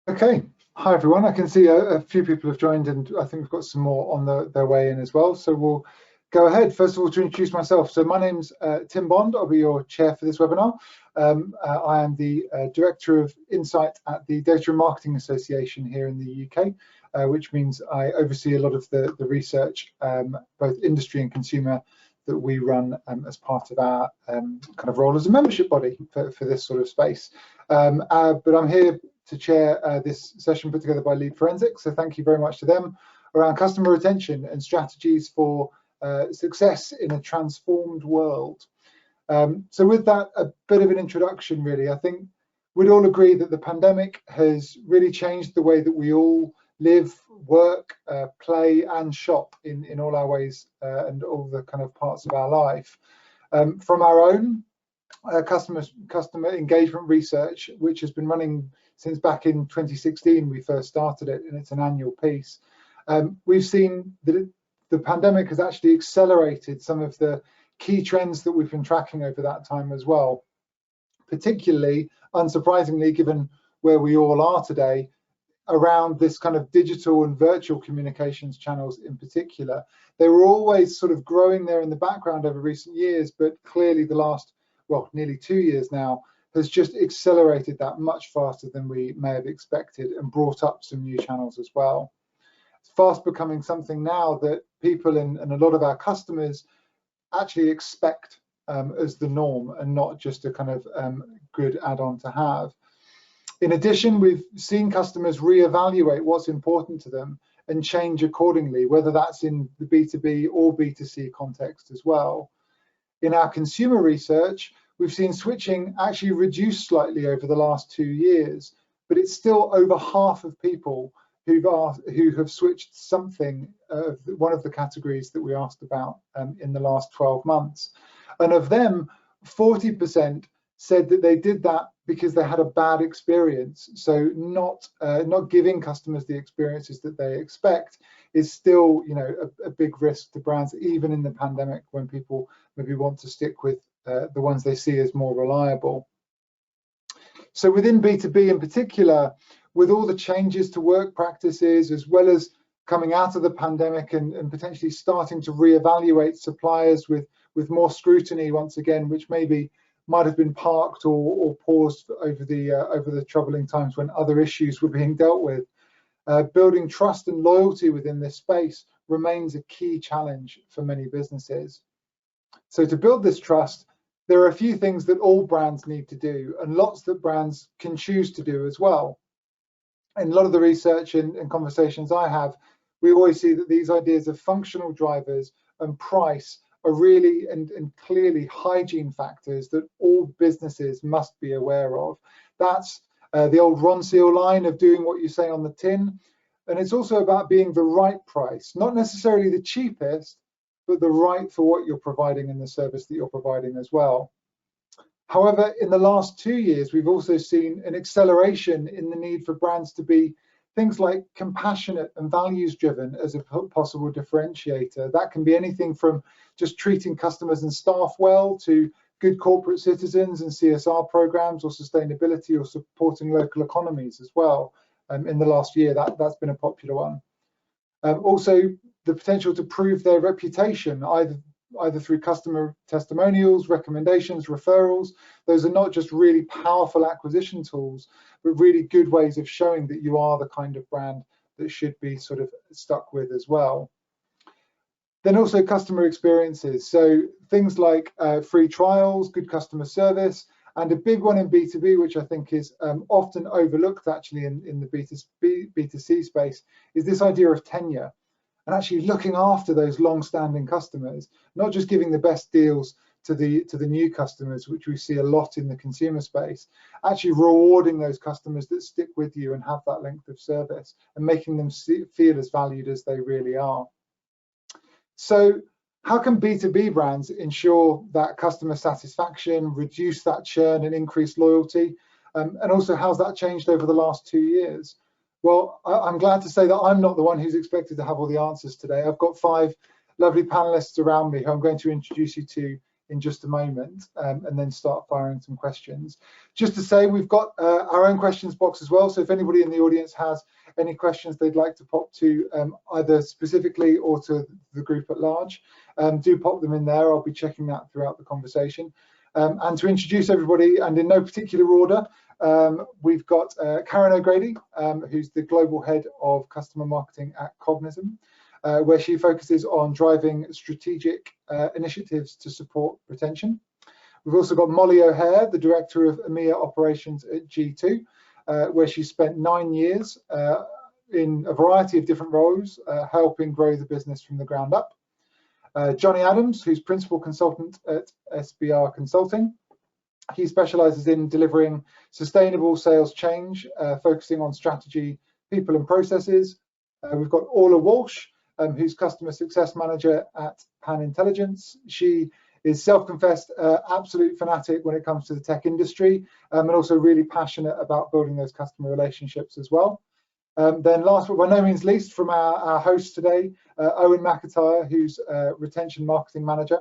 Okay, hi everyone. I can see a few people have joined, and I think we've got some more on their way in as well. So we'll go ahead. First of all, to introduce myself. So my name's Tim Bond. I'll be your chair for this webinar. I am the Director of Insight at the Data and Marketing Association here in the UK, which means I oversee a lot of the research, both industry and consumer, that we run as part of our kind of role as a membership body for this sort of space. But I'm here to chair this session put together by Lead Forensics, so thank you very much to them, around customer retention and strategies for success in a transformed world. So with that, a bit of an introduction really. I think we'd all agree that the pandemic has really changed the way that we all live, work, play and shop in all our ways and all the kind of parts of our life. From our own customer engagement research, which has been running since back in 2016, we first started it, and it's an annual piece. We've seen that the pandemic has actually accelerated some of the key trends that we've been tracking over that time as well. Particularly, unsurprisingly, given where we all are today, around this kind of digital and virtual communications channels in particular. They were always sort of growing there in the background over recent years, but clearly the last, well, nearly 2 years now, has just accelerated that much faster than we may have expected and brought up some new channels as well. It's fast becoming something now that people and a lot of our customers actually expect as the norm and not just a kind of good add-on to have. In addition, we've seen customers reevaluate what's important to them and change accordingly, whether that's in the B2B or B2C context as well. In our consumer research, we've seen switching actually reduce slightly over the last 2 years, but it's still over half of people who have switched something, one of the categories that we asked about in the last 12 months. And of them, 40% said that they did that because they had a bad experience. So not giving customers the experiences that they expect is still, you know, a big risk to brands, even in the pandemic, when people maybe want to stick with the ones they see as more reliable. So within B2B in particular, with all the changes to work practices, as well as coming out of the pandemic and potentially starting to reevaluate suppliers with more scrutiny once again, which maybe might have been parked or paused over the troubling times when other issues were being dealt with. Building trust and loyalty within this space remains a key challenge for many businesses. So to build this trust, there are a few things that all brands need to do, and lots that brands can choose to do as well. In a lot of the research and conversations I have, we always see that these ideas of functional drivers and price are really and clearly hygiene factors that all businesses must be aware of. That's the old Ron Seal line of doing what you say on the tin. And it's also about being the right price, not necessarily the cheapest, but the right for what you're providing and the service that you're providing as well. However, in the last 2 years, we've also seen an acceleration in the need for brands to be things like compassionate and values driven as a possible differentiator. That can be anything from just treating customers and staff well to good corporate citizens and CSR programs, or sustainability, or supporting local economies as well. In the last year, that's been a popular one. Also, the potential to prove their reputation, either through customer testimonials, recommendations, referrals. Those are not just really powerful acquisition tools, but really good ways of showing that you are the kind of brand that should be sort of stuck with as well. Then also customer experiences. So things like free trials, good customer service, and a big one in B2B, which I think is often overlooked actually in the B2C space, is this idea of tenure. And actually looking after those long-standing customers, not just giving the best deals to the new customers, which we see a lot in the consumer space, actually rewarding those customers that stick with you and have that length of service, and making them feel as valued as they really are. So how can B2B brands ensure that customer satisfaction, reduce that churn and increase loyalty? And also, how's that changed over the last 2 years? Well, I'm glad to say that I'm not the one who's expected to have all the answers today. I've got 5 lovely panelists around me who I'm going to introduce you to in just a moment, and then start firing some questions. Just to say, we've got our own questions box as well, so if anybody in the audience has any questions they'd like to pop to either specifically or to the group at large, do pop them in there. I'll be checking that throughout the conversation. And to introduce everybody, and in no particular order, we've got Karen O'Grady, who's the Global Head of Customer Marketing at Cognizant, where she focuses on driving strategic initiatives to support retention. We've also got Molly O'Hare, the Director of EMEA Operations at G2, where she spent 9 years in a variety of different roles, helping grow the business from the ground up. Johnny Adams, who's Principal Consultant at SBR Consulting. He specialises in delivering sustainable sales change, focusing on strategy, people and processes. We've got Orla Walsh, who's Customer Success Manager at Pan Intelligence. She is self-confessed absolute fanatic when it comes to the tech industry, and also really passionate about building those customer relationships as well. Then last but by no means least, from our host today, Owen Mcintyre, who's Retention Marketing Manager.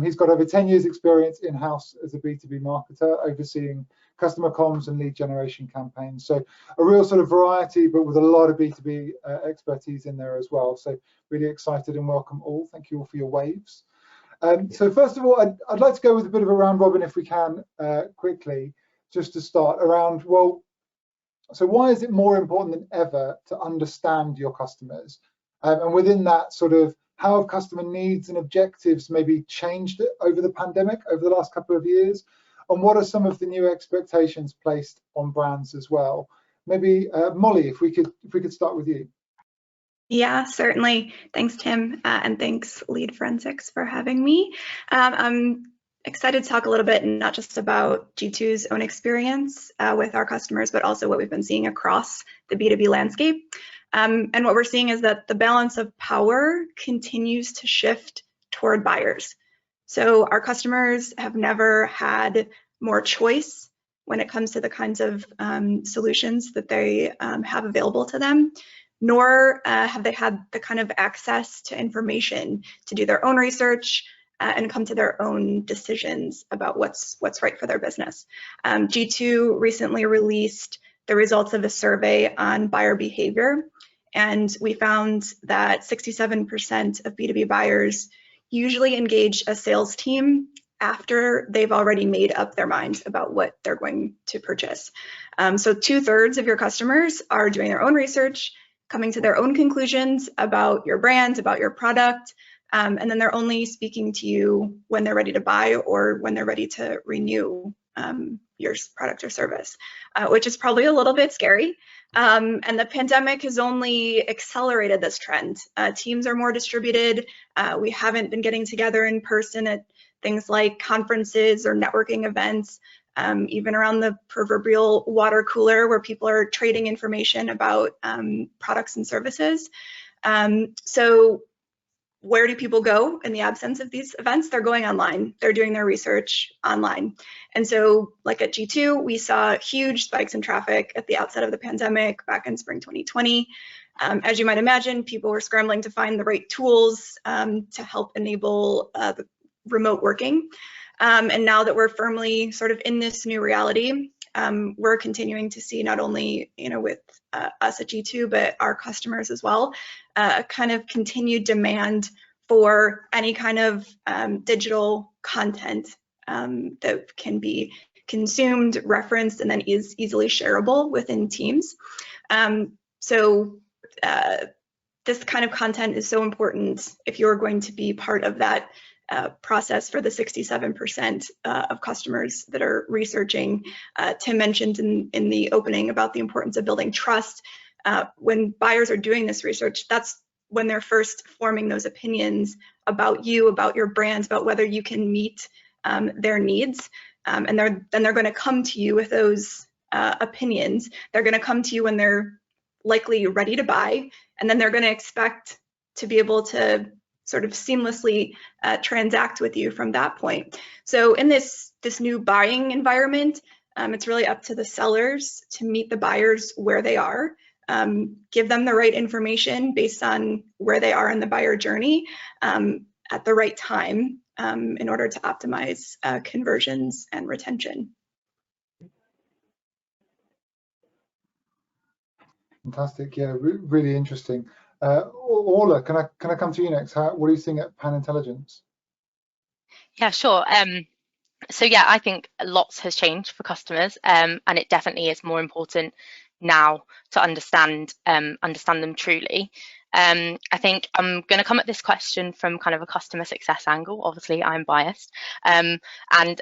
He's got over 10 years experience in-house as a B2B marketer, overseeing customer comms and lead generation campaigns. So a real sort of variety, but with a lot of B2B expertise in there as well. So really excited and welcome all. Thank you all for your waves. So first of all, I'd like to go with a bit of a round robin if we can quickly, just to start around, well, so why is it more important than ever to understand your customers? And within that sort of, how have customer needs and objectives maybe changed over the pandemic, over the last couple of years? And what are some of the new expectations placed on brands as well? Maybe Molly, if we could start with you. Yeah, certainly. Thanks, Tim, and thanks, Lead Forensics, for having me. I'm excited to talk a little bit not just about G2's own experience with our customers, but also what we've been seeing across the B2B landscape. And what we're seeing is that the balance of power continues to shift toward buyers. So our customers have never had more choice when it comes to the kinds of solutions that they have available to them, nor have they had the kind of access to information to do their own research and come to their own decisions about what's right for their business. G2 recently released the results of a survey on buyer behavior, and we found that 67% of B2B buyers usually engage a sales team after they've already made up their minds about what they're going to purchase. So 2/3 of your customers are doing their own research, coming to their own conclusions about your brand, about your product, and then they're only speaking to you when they're ready to buy or when they're ready to renew your product or service, which is probably a little bit scary. And the pandemic has only accelerated this trend. Teams are more distributed. We haven't been getting together in person at things like conferences or networking events, even around the proverbial water cooler where people are trading information about products and services. So where do people go in the absence of these events? They're going online. They're doing their research online. And so like at G2, we saw huge spikes in traffic at the outset of the pandemic back in spring 2020. As you might imagine, people were scrambling to find the right tools to help enable the remote working. And now that we're firmly sort of in this new reality, we're continuing to see not only with us at G2, but our customers as well, a kind of continued demand for any kind of digital content that can be consumed, referenced, and then is easily shareable within teams. So this kind of content is so important if you're going to be part of that process for the 67% of customers that are researching. Tim mentioned in the opening about the importance of building trust. When buyers are doing this research, that's when they're first forming those opinions about you, about your brands, about whether you can meet their needs. And then they're going to come to you with those opinions. They're going to come to you when they're likely ready to buy, and then they're going to expect to be able to sort of seamlessly transact with you from that point. So in this new buying environment, it's really up to the sellers to meet the buyers where they are, give them the right information based on where they are in the buyer journey at the right time, in order to optimize conversions and retention. Fantastic, yeah, really interesting. Orla, can I come to you next? What are you seeing at Pan Intelligence? Yeah, sure. So yeah, I think lots has changed for customers, and it definitely is more important now to understand them truly. I think I'm going to come at this question from kind of a customer success angle. Obviously, I'm biased, and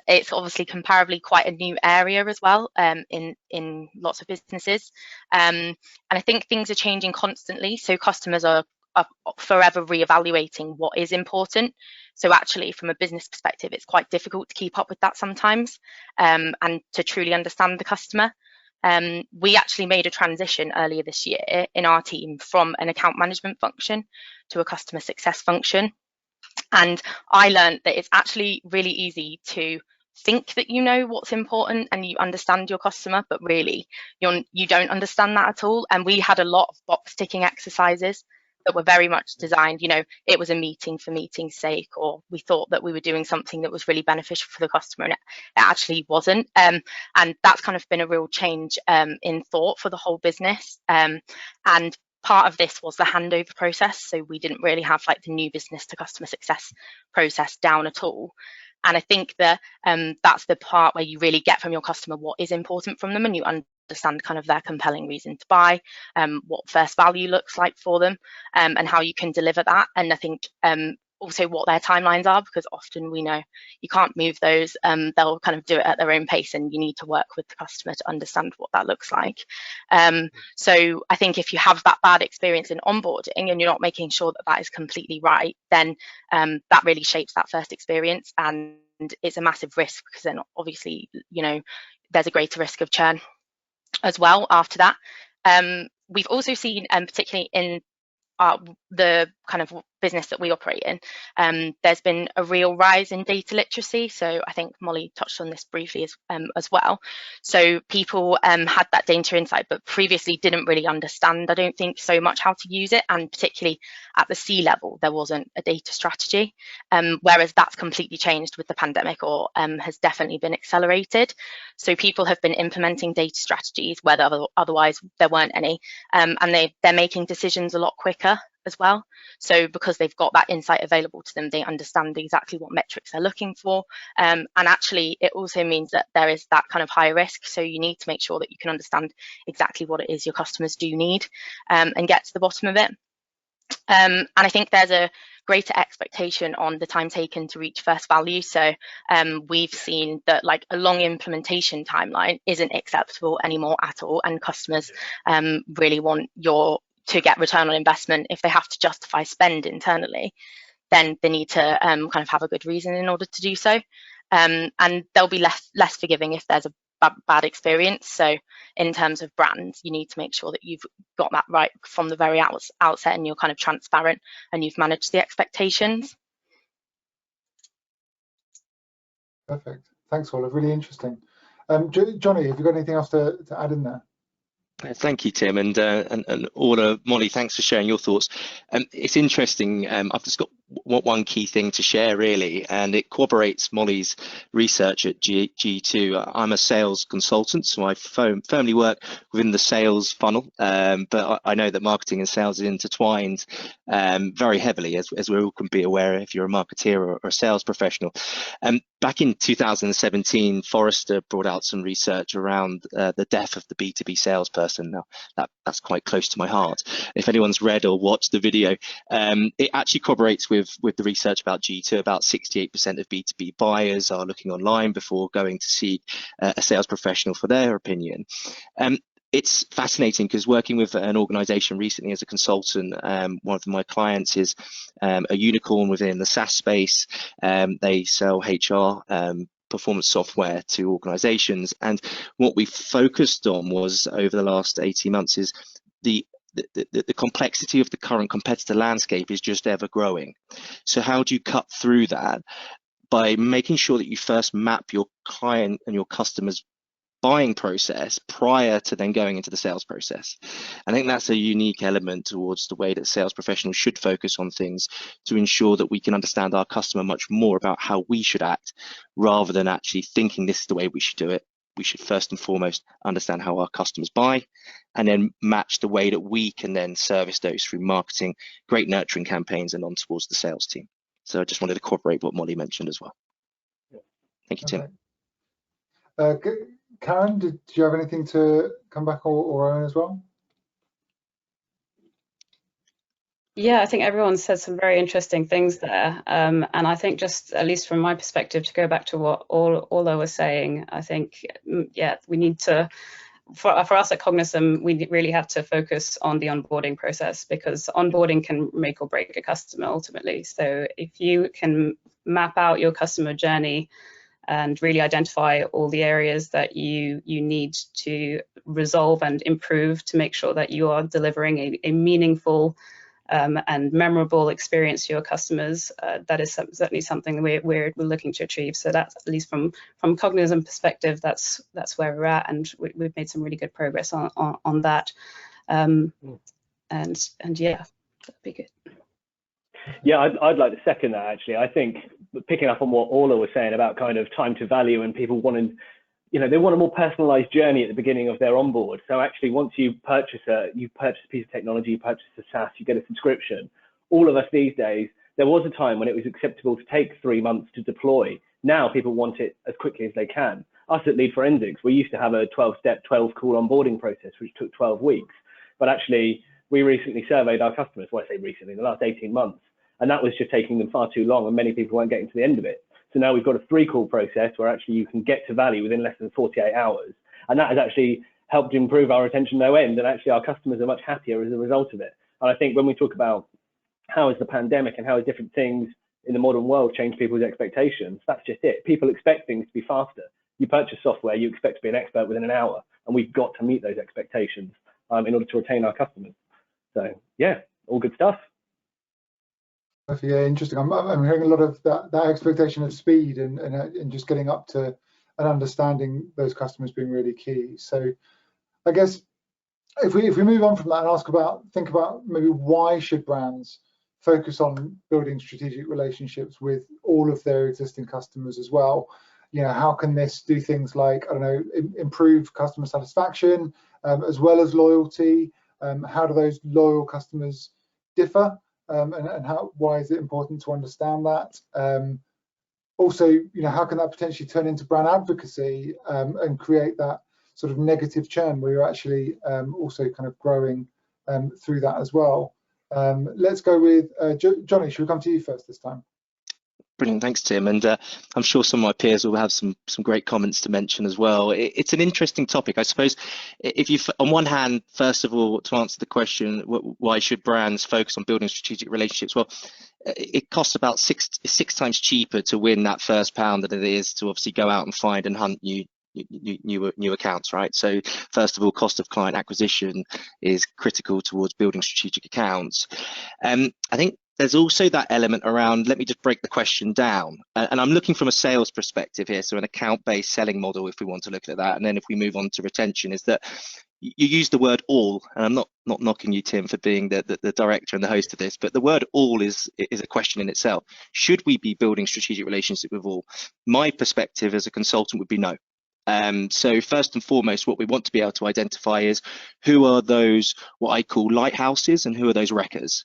it's obviously comparably quite a new area as well in lots of businesses. And I think things are changing constantly, so customers are forever reevaluating what is important. So actually, from a business perspective, it's quite difficult to keep up with that sometimes, and to truly understand the customer. We actually made a transition earlier this year in our team from an account management function to a customer success function. And I learned that it's actually really easy to think that you know what's important and you understand your customer, but really you don't understand that at all. And we had a lot of box ticking exercises that were very much designed, it was a meeting for meeting's sake, or we thought that we were doing something that was really beneficial for the customer, and it actually wasn't. And that's kind of been a real change in thought for the whole business. And part of this was the handover process. So we didn't really have like the new business to customer success process down at all. And I think that that's the part where you really get from your customer what is important from them, and you understand kind of their compelling reason to buy, what first value looks like for them, and how you can deliver that. And I think also what their timelines are, because often we know you can't move those. They'll kind of do it at their own pace, and you need to work with the customer to understand what that looks like. So I think if you have that bad experience in onboarding and you're not making sure that that is completely right, then that really shapes that first experience, and it's a massive risk, because then obviously there's a greater risk of churn as well after that. We've also seen, particularly in the kind of business that we operate in, there's been a real rise in data literacy. So I think Molly touched on this briefly as well. So people had that data insight, but previously didn't really understand, I don't think, so much how to use it. And particularly at the C level, there wasn't a data strategy, whereas that's completely changed with the pandemic, or has definitely been accelerated. So people have been implementing data strategies where otherwise there weren't any, and they're making decisions a lot quicker as well. So because they've got that insight available to them, they understand exactly what metrics they're looking for. And actually, it also means that there is that kind of higher risk. So you need to make sure that you can understand exactly what it is your customers do need, and get to the bottom of it. And I think there's a greater expectation on the time taken to reach first value. So we've seen that like a long implementation timeline isn't acceptable anymore at all. And customers really want to get return on investment. If they have to justify spend internally, then they need to kind of have a good reason in order to do so. And they'll be less forgiving if there's a bad experience. So in terms of brands, you need to make sure that you've got that right from the very outset, and you're kind of transparent and you've managed the expectations. Perfect. Thanks, Olive. Really interesting. Johnny, have you got anything else to add in there? Thank you, Tim, and Orla, Molly, thanks for sharing your thoughts. It's interesting. I've just got one key thing to share, really, and it corroborates Molly's research at G2. I'm a sales consultant, so I firmly work within the sales funnel, but I know that marketing and sales is intertwined very heavily, as we all can be aware if you're a marketeer or a sales professional. Back in 2017, Forrester brought out some research around the death of the B2B salesperson. Now, that's quite close to my heart. If anyone's read or watched the video, it actually corroborates with the research about G2. About 68% of B2B buyers are looking online before going to see a sales professional for their opinion. It's fascinating because working with an organization recently as a consultant, one of my clients is a unicorn within the SaaS space. They sell HR performance software to organizations, and what we focused on was, over the last 18 months, is the complexity of the current competitor landscape is just ever growing. So how do you cut through that? By making sure that you first map your client and your customers' buying process prior to then going into the sales process. I think that's a unique element towards the way that sales professionals should focus on things to ensure that we can understand our customer much more about how we should act, rather than actually thinking this is the way we should do it. We should first and foremost understand how our customers buy, and then match the way that we can then service those through marketing, great nurturing campaigns, and on towards the sales team. So I just wanted to corroborate what Molly mentioned as well. Thank you, Tim. Okay. Karen, do you have anything to come back, or Owen as well? Yeah, I think everyone said some very interesting things there. And I think, just at least from my perspective, to go back to what Ola was saying, I think, yeah, we need to, for us at Cognism, we really have to focus on the onboarding process, because onboarding can make or break a customer ultimately. So if you can map out your customer journey and really identify all the areas that you need to resolve and improve to make sure that you are delivering a meaningful and memorable experience to your customers, that is certainly something we're looking to achieve. So that's, at least from Cognism perspective, that's where we're at, and we've made some really good progress on that. And yeah, that'd be good. Yeah, I'd like to second that, actually. I think, picking up on what Ola was saying about kind of time to value, and people wanting, they want a more personalized journey at the beginning of their onboard. So actually, once you purchase a piece of technology, you purchase a SaaS, you get a subscription. All of us these days, there was a time when it was acceptable to take 3 months to deploy. Now people want it as quickly as they can. Us at Lead Forensics, we used to have a 12-step, 12-call onboarding process, which took 12 weeks. But actually, we recently surveyed our customers, well, I say recently, in the last 18 months, and that was just taking them far too long, and many people weren't getting to the end of it. So now we've got a 3-call process where actually you can get to value within less than 48 hours. And that has actually helped improve our retention no end. And actually our customers are much happier as a result of it. And I think when we talk about how has the pandemic and how has different things in the modern world changed people's expectations, that's just it. People expect things to be faster. You purchase software, you expect to be an expert within an hour. And we've got to meet those expectations in order to retain our customers. So yeah, all good stuff. Yeah, interesting. I'm hearing a lot of that expectation of speed and just getting up to and understanding those customers being really key. So I guess if we move on from that and think about maybe why should brands focus on building strategic relationships with all of their existing customers as well? How can this do things like, I don't know, improve customer satisfaction as well as loyalty? How do those loyal customers differ? And why is it important to understand that? Also, how can that potentially turn into brand advocacy and create that sort of negative churn where you're actually also kind of growing through that as well? Let's go with Johnny. Should we come to you first this time? Brilliant, thanks, Tim. And I'm sure some of my peers will have some great comments to mention as well. It's an interesting topic, I suppose. If you, on one hand, first of all, to answer the question, why should brands focus on building strategic relationships? Well, it costs about six times cheaper to win that first pound than it is to obviously go out and find and hunt new accounts, right? So first of all, cost of client acquisition is critical towards building strategic accounts. I think there's also that element around, let me just break the question down. And I'm looking from a sales perspective here, so an account-based selling model, if we want to look at that. And then if we move on to retention, is that you use the word all, and I'm not knocking you, Tim, for being the director and the host of this, but the word all is a question in itself. Should we be building strategic relationship with all? My perspective as a consultant would be no. So first and foremost, what we want to be able to identify is who are those, what I call lighthouses, and who are those wreckers.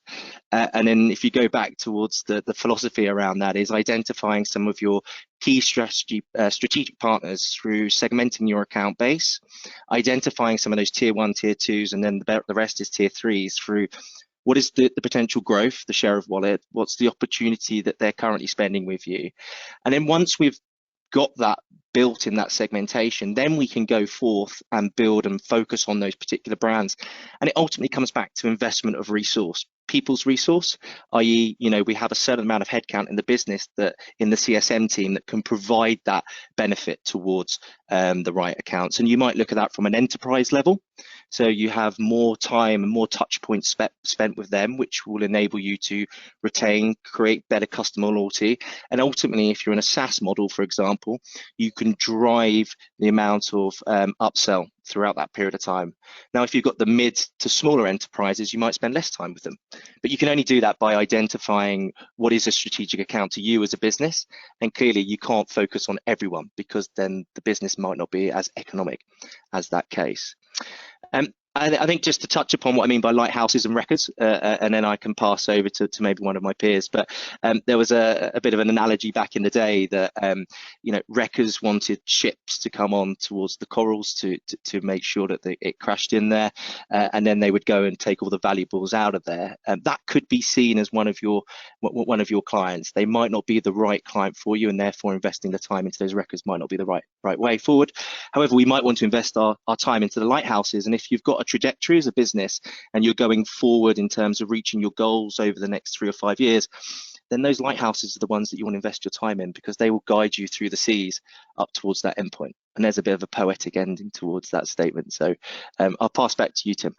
And then if you go back towards the philosophy around that, is identifying some of your key strategic partners through segmenting your account base, identifying some of those tier 1, tier 2s, and then the rest is tier 3s through what is the potential growth, the share of wallet, what's the opportunity that they're currently spending with you. And then once we've got that built in that segmentation, then we can go forth and build and focus on those particular brands. And it ultimately comes back to investment of resource, people's resource, i.e., we have a certain amount of headcount in the business that in the CSM team that can provide that benefit towards the right accounts. And you might look at that from an enterprise level. So you have more time and more touch points spent with them, which will enable you to retain, create better customer loyalty. And ultimately, if you're in a SaaS model, for example, you can drive the amount of upsell throughout that period of time. Now, if you've got the mid to smaller enterprises, you might spend less time with them, but you can only do that by identifying what is a strategic account to you as a business. And clearly you can't focus on everyone, because then the business might not be as economic as that case. I think just to touch upon what I mean by lighthouses and records, and then I can pass over to maybe one of my peers. But there was a bit of an analogy back in the day that wreckers wanted ships to come on towards the corals to make sure that it crashed in there, and then they would go and take all the valuables out of there. That could be seen as one of your clients. They might not be the right client for you, and therefore investing the time into those records might not be the right way forward. However, we might want to invest our time into the lighthouses, and if you've got a trajectory as a business and you're going forward in terms of reaching your goals over the next 3 or 5 years, then those lighthouses are the ones that you want to invest your time in, because they will guide you through the seas up towards that endpoint. And there's a bit of a poetic ending towards that statement. So I'll pass back to you, Tim.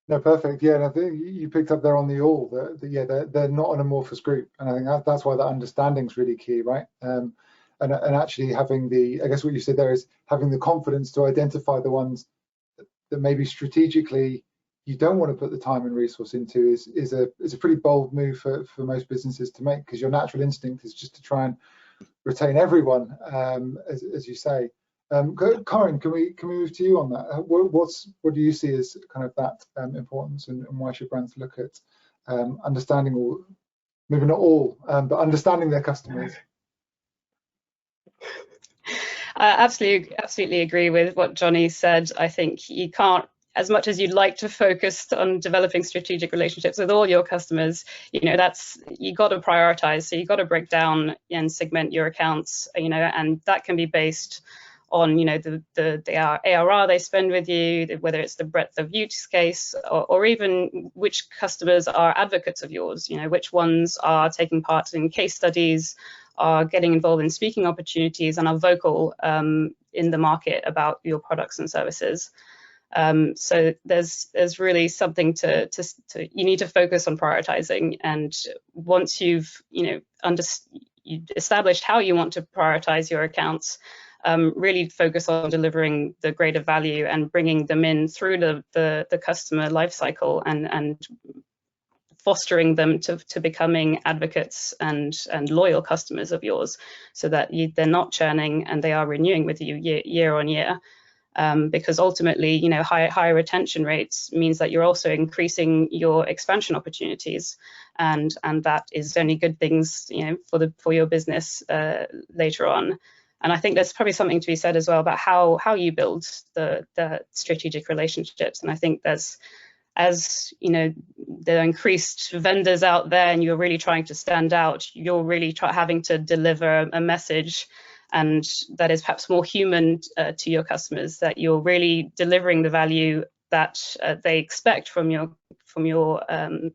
No, perfect. Yeah, and I think you picked up there on the all. They're not an amorphous group, and I think that's why that understanding is really key, right? And actually having I guess what you said there is having the confidence to identify the ones that maybe strategically you don't want to put the time and resource into is a pretty bold move for most businesses to make, because your natural instinct is just to try and retain everyone, as you say. Corinne, can we move to you on that? What do you see as kind of that importance, and why should brands look at understanding all, maybe not all, but understanding their customers? I absolutely agree with what Johnny said. I think you can't, as much as you'd like to focus on developing strategic relationships with all your customers, you got to prioritize. So you got to break down and segment your accounts, and that can be based on the ARR they spend with you, whether it's the breadth of use case, or even which customers are advocates of yours, which ones are taking part in case studies, are getting involved in speaking opportunities, and are vocal in the market about your products and services. So there's really something to you need to focus on prioritizing, and once you've established how you want to prioritize your accounts, really focus on delivering the greater value and bringing them in through the customer lifecycle, and fostering them to becoming advocates and loyal customers of yours, so that they're not churning and they are renewing with you year on year. Because ultimately, higher retention rates means that you're also increasing your expansion opportunities, and that is only good things, for your business later on. And I think there's probably something to be said as well about how you build the strategic relationships. And I think as there are increased vendors out there, and you're really trying to stand out, you're really having to deliver a message, and that is perhaps more human to your customers, that you're really delivering the value that they expect from your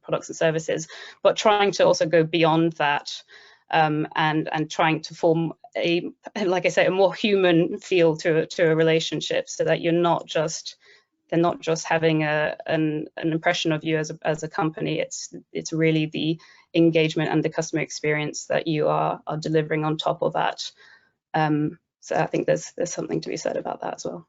products and services, but trying to also go beyond that, and trying to form a more human feel to a relationship, so that they're not just having an impression of you as a company. It's really the engagement and the customer experience that you are delivering on top of that. So I think there's something to be said about that as well.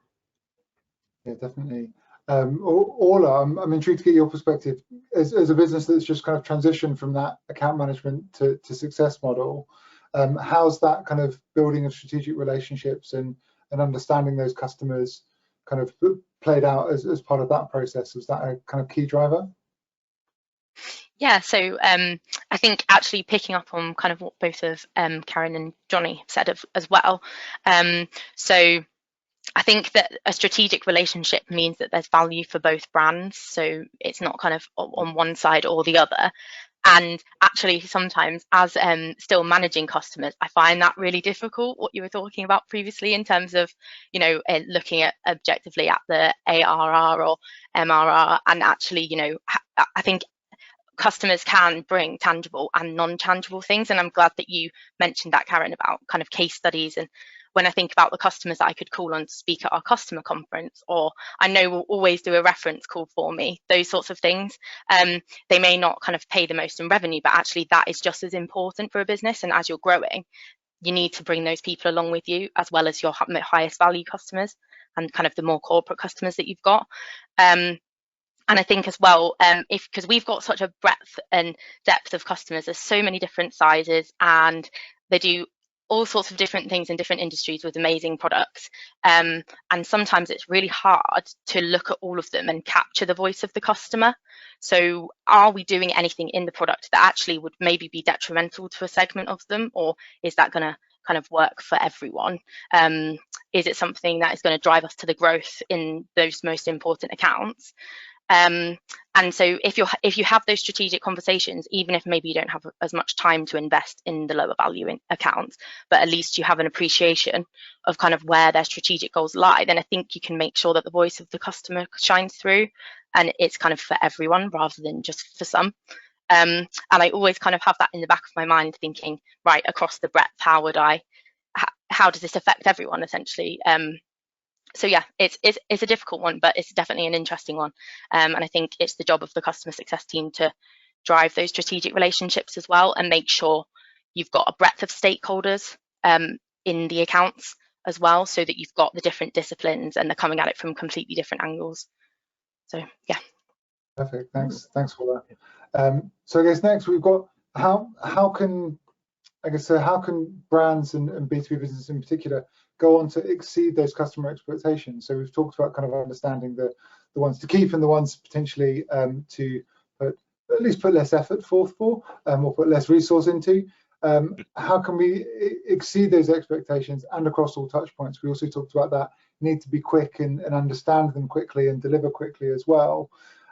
Yeah, definitely. Orla, I'm intrigued to get your perspective as a business that's just kind of transitioned from that account management to success model. How's that kind of building of strategic relationships and understanding those customers kind of played out as part of that process? Was that a kind of key driver? Yeah, so I think actually picking up on kind of what both of Karen and Johnny said as well. So I think that a strategic relationship means that there's value for both brands. So it's not kind of on one side or the other. And actually, sometimes as still managing customers, I find that really difficult, what you were talking about previously in terms of, looking at objectively at the ARR or MRR. And actually, I think customers can bring tangible and non-tangible things. And I'm glad that you mentioned that, Karen, about kind of case studies and when I think about the customers that I could call on to speak at our customer conference, or I know will always do a reference call for me, those sorts of things. They may not kind of pay the most in revenue, but actually that is just as important for a business. And as you're growing, you need to bring those people along with you, as well as your highest value customers and kind of the more corporate customers that you've got. And I think as well, because we've got such a breadth and depth of customers, there's so many different sizes, and they do all sorts of different things in different industries with amazing products. And sometimes it's really hard to look at all of them and capture the voice of the customer. So are we doing anything in the product that actually would maybe be detrimental to a segment of them, or is that going to kind of work for everyone? Is it something that is going to drive us to the growth in those most important accounts? And so if you have those strategic conversations, even if maybe you don't have as much time to invest in the lower value accounts, but at least you have an appreciation of kind of where their strategic goals lie, then I think you can make sure that the voice of the customer shines through, and it's kind of for everyone rather than just for some. And I always kind of have that in the back of my mind, thinking, right, across the breadth, how does this affect everyone essentially? So yeah, it's a difficult one, but it's definitely an interesting one. And I think it's the job of the customer success team to drive those strategic relationships as well, and make sure you've got a breadth of stakeholders in the accounts as well, so that you've got the different disciplines and they're coming at it from completely different angles. So yeah. Perfect. Thanks for that. So I guess next we've got how can brands and B2B businesses in particular go on to exceed those customer expectations? So we've talked about kind of understanding the ones to keep and the ones potentially to at least put less effort forth for, or put less resource into. How can we exceed those expectations and across all touch points? We also talked about that need to be quick and understand them quickly and deliver quickly as well.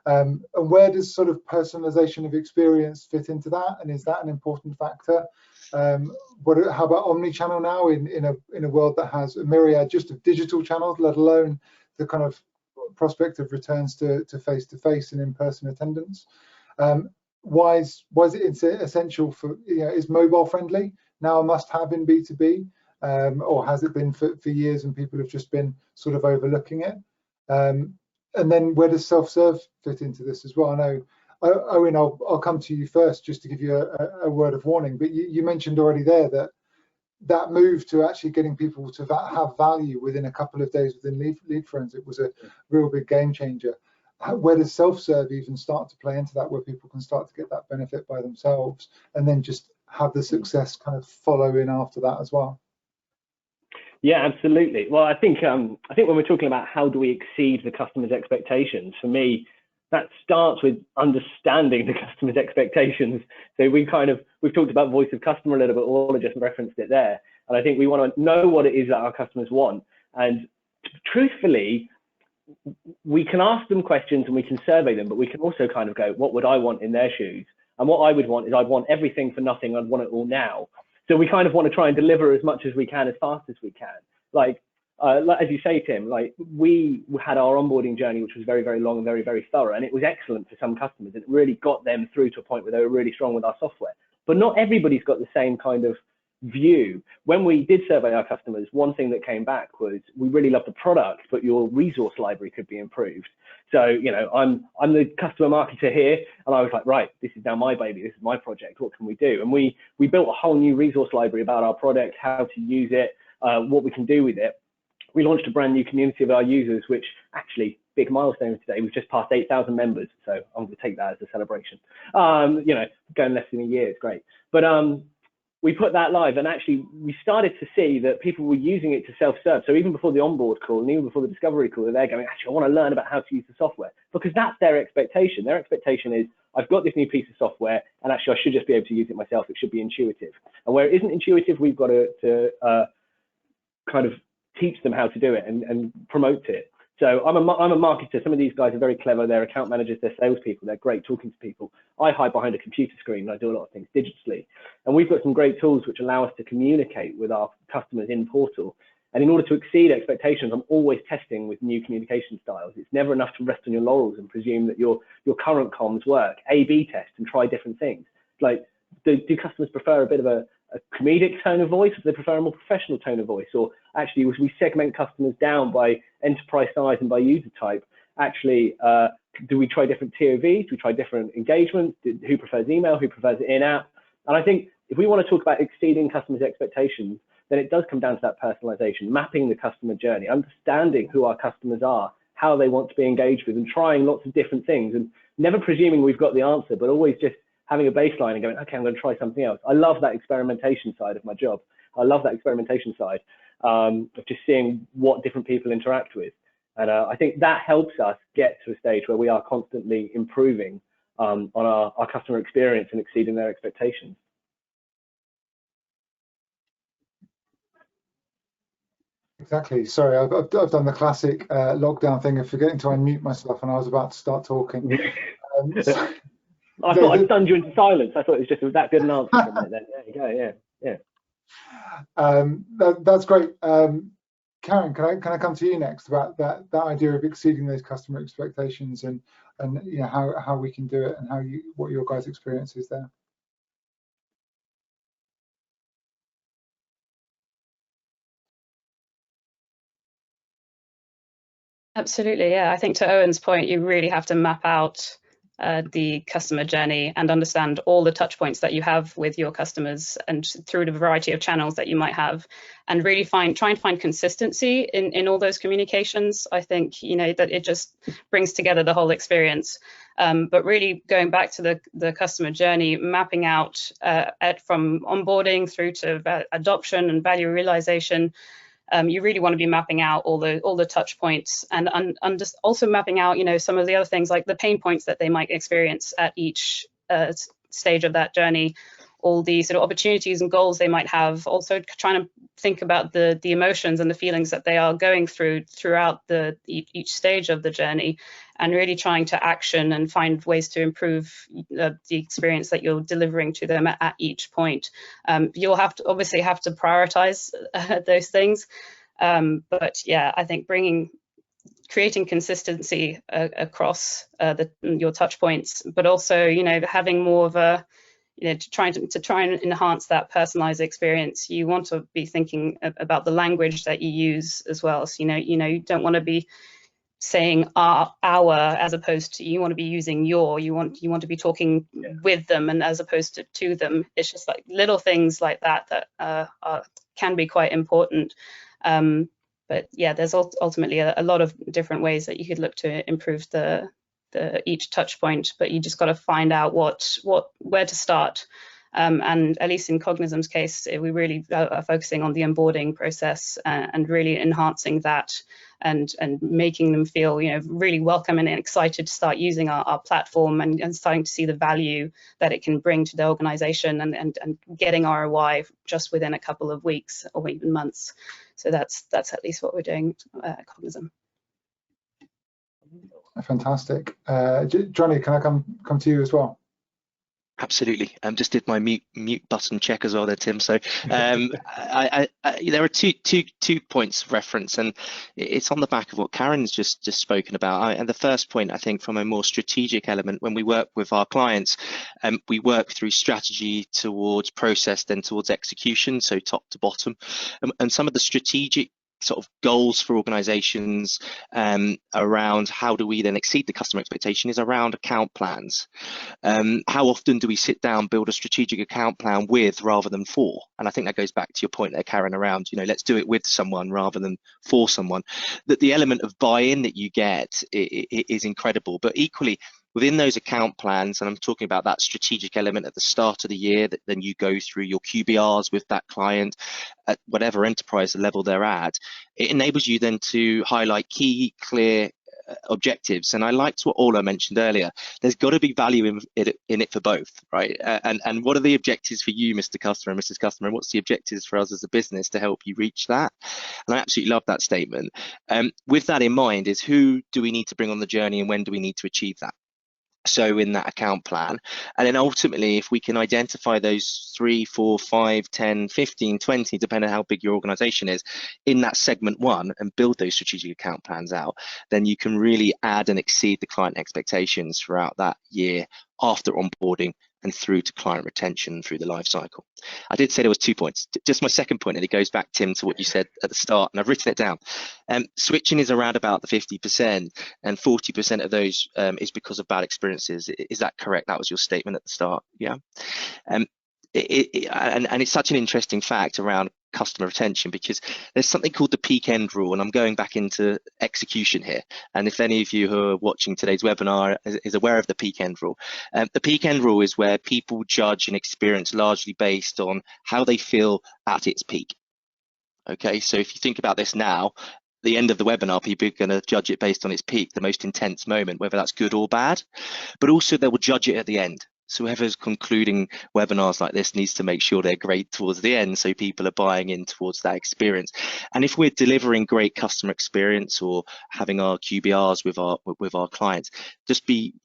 And where does sort of personalization of experience fit into that? And is that an important factor? How about Omni Channel now in a world that has a myriad just of digital channels, let alone the kind of prospect of returns to face-to-face and in-person attendance? Why is it essential for, is mobile friendly now a must-have in B2B, or has it been for years and people have just been sort of overlooking it? And then where does self-serve fit into this as well? I know, Owen, I'll come to you first just to give you a word of warning, but you mentioned already there that move to actually getting people to have value within a couple of days within Lead Friends, it was a real big game changer. Where does self-serve even start to play into that, where people can start to get that benefit by themselves and then just have the success kind of follow in after that as well? Yeah, absolutely. Well, I think when we're talking about how do we exceed the customer's expectations, for me, that starts with understanding the customer's expectations. So we've talked about voice of customer a little bit, Ola just referenced it there. And I think we want to know what it is that our customers want. And truthfully, we can ask them questions and we can survey them, but we can also kind of go, what would I want in their shoes? And what I would want is I'd want everything for nothing. I'd want it all now. So we kind of want to try and deliver as much as we can, as fast as we can. Like as you say, Tim, like we had our onboarding journey, which was very, very long and very, very thorough. And it was excellent for some customers. It really got them through to a point where they were really strong with our software. But not everybody's got the same kind of view. When we did survey our customers, one thing that came back was, we really love the product, but your resource library could be improved. So, I'm the customer marketer here, and I was like, right, this is now my baby, this is my project, what can we do? And we built a whole new resource library about our product, how to use it, what we can do with it. We launched a brand new community of our users, which actually, big milestone today, we've just passed 8,000 members, so I'm going to take that as a celebration. Going less than a year is great. But we put that live, and actually we started to see that people were using it to self-serve. So even before the onboard call and even before the discovery call, they're going, actually, I want to learn about how to use the software, because that's their expectation. Their expectation is, I've got this new piece of software, and actually I should just be able to use it myself. It should be intuitive. And where it isn't intuitive, we've got to kind of teach them how to do it and promote it. So I'm a marketer. Some of these guys are very clever. They're account managers, they're salespeople, they're great talking to people. I hide behind a computer screen and I do a lot of things digitally. And we've got some great tools which allow us to communicate with our customers in Portal. And in order to exceed expectations, I'm always testing with new communication styles. It's never enough to rest on your laurels and presume that your current comms work. A/B test and try different things. Like, do customers prefer a bit of a comedic tone of voice? Do they prefer a more professional tone of voice? Or actually, as we segment customers down by enterprise size and by user type, actually, do we try different TOVs? Do we try different engagements? Who prefers email? Who prefers in-app? And I think if we want to talk about exceeding customers' expectations, then it does come down to that personalization, mapping the customer journey, understanding who our customers are, how they want to be engaged with, and trying lots of different things, and never presuming we've got the answer, but always just having a baseline and going, okay, I'm going to try something else. I love that experimentation side of my job. I love that experimentation side of just seeing what different people interact with. And I think that helps us get to a stage where we are constantly improving on our customer experience and exceeding their expectations. Exactly. Sorry, I've done the classic lockdown thing of forgetting to unmute myself, and I was about to start talking. I thought I'd stunned you into silence. I thought it was just that good an answer from it then. There you go. Yeah. That's great. Karen, can I come to you next about that idea of exceeding those customer expectations, and you know how we can do it, and what your guys' experience is there? Absolutely, yeah. I think to Owen's point, you really have to map out the customer journey and understand all the touch points that you have with your customers and through the variety of channels that you might have, and really try and find consistency in all those communications. I think, you know, that it just brings together the whole experience. But really going back to the customer journey, mapping out from onboarding through to adoption and value realization. You really want to be mapping out all the touch points, and also mapping out, you know, some of the other things like the pain points that they might experience at each stage of that journey, all the sort of opportunities and goals they might have. Also trying to think about the emotions and the feelings that they are going throughout each stage of the journey, and really trying to action and find ways to improve the experience that you're delivering to them at each point. You'll obviously have to prioritize those things, but yeah, I think creating consistency across your touch points, but also, you know, having more of a, you know, to try and enhance that personalized experience, you want to be thinking about the language that you use as well. So, you don't want to be saying our as opposed to, you want to be using your, you want to be talking with them and as opposed to them. It's just like little things like that can be quite important. But yeah, there's ultimately a lot of different ways that you could look to improve each touch point, but you just got to find out where to start. And at least in Cognism's case, we really are focusing on the onboarding process and really enhancing that and making them feel, you know, really welcome and excited to start using our platform and starting to see the value that it can bring to the organization and getting ROI just within a couple of weeks or even months. So that's at least what we're doing at Cognism. Fantastic. Johnny, can I come to you as well? Absolutely. Just did my mute button check as well there, Tim. So there are two points of reference, and it's on the back of what Karen's just spoken about. And the first point, I think, from a more strategic element, when we work with our clients, we work through strategy towards process, then towards execution, so top to bottom. And some of the strategic sort of goals for organizations around how do we then exceed the customer expectation is around account plans. How often do we sit down, build a strategic account plan with rather than for? And I think that goes back to your point there, Karen, around, you know, let's do it with someone rather than for someone. That the element of buy-in that you get is incredible, but equally within those account plans, and I'm talking about that strategic element at the start of the year, that then you go through your QBRs with that client at whatever enterprise level they're at, it enables you then to highlight key, clear objectives. And I liked what Ola mentioned earlier. There's got to be value in it for both, right? And what are the objectives for you, Mr. Customer and Mrs. Customer? And what's the objectives for us as a business to help you reach that? And I absolutely love that statement. With that in mind is, who do we need to bring on the journey and when do we need to achieve that? So in that account plan, and then ultimately, if we can identify those 3, 4, 5, 10, 15, 20, depending on how big your organization is, in that segment one, and build those strategic account plans out, then you can really add and exceed the client expectations throughout that year after onboarding and through to client retention through the life cycle. I did say there was 2 points. Just my second point, and it goes back, Tim, to what you said at the start, and I've written it down. Switching is around about the 50%, and 40% of those is because of bad experiences. Is that correct? That was your statement at the start, yeah? And it's such an interesting fact around customer retention, because there's something called the peak end rule, and I'm going back into execution here. And if any of you who are watching today's webinar is aware of the peak end rule, the peak end rule is where people judge an experience largely based on how they feel at its peak. Okay, so if you think about this now, the end of the webinar, people are going to judge it based on its peak, the most intense moment, whether that's good or bad, but also they will judge it at the end. So whoever's concluding webinars like this needs to make sure they're great towards the end, so people are buying in towards that experience. And if we're delivering great customer experience or having our QBRs with our clients, just be,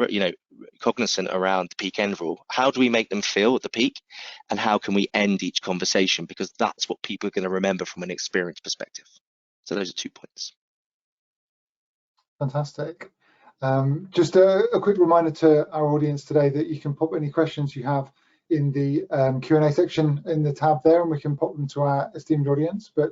you know, cognizant around the peak end rule. How do we make them feel at the peak, and how can we end each conversation? Because that's what people are going to remember from an experience perspective. So those are 2 points. Fantastic. Just a quick reminder to our audience today that you can pop any questions you have in the Q&A section in the tab there, and we can pop them to our esteemed audience. But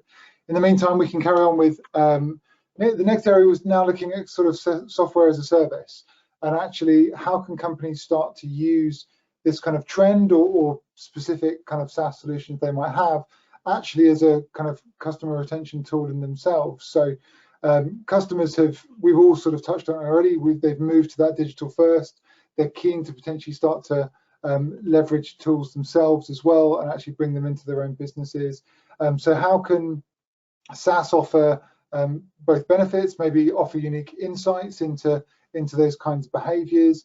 in the meantime, we can carry on with the next area. Was now looking at sort of software as a service, and actually how can companies start to use this kind of trend or specific kind of SaaS solutions they might have actually as a kind of customer retention tool in themselves. So customers we've all sort of touched on it already, they've moved to that digital first. They're keen to potentially start to leverage tools themselves as well and actually bring them into their own businesses. So how can SaaS offer both benefits, maybe offer unique insights into those kinds of behaviors,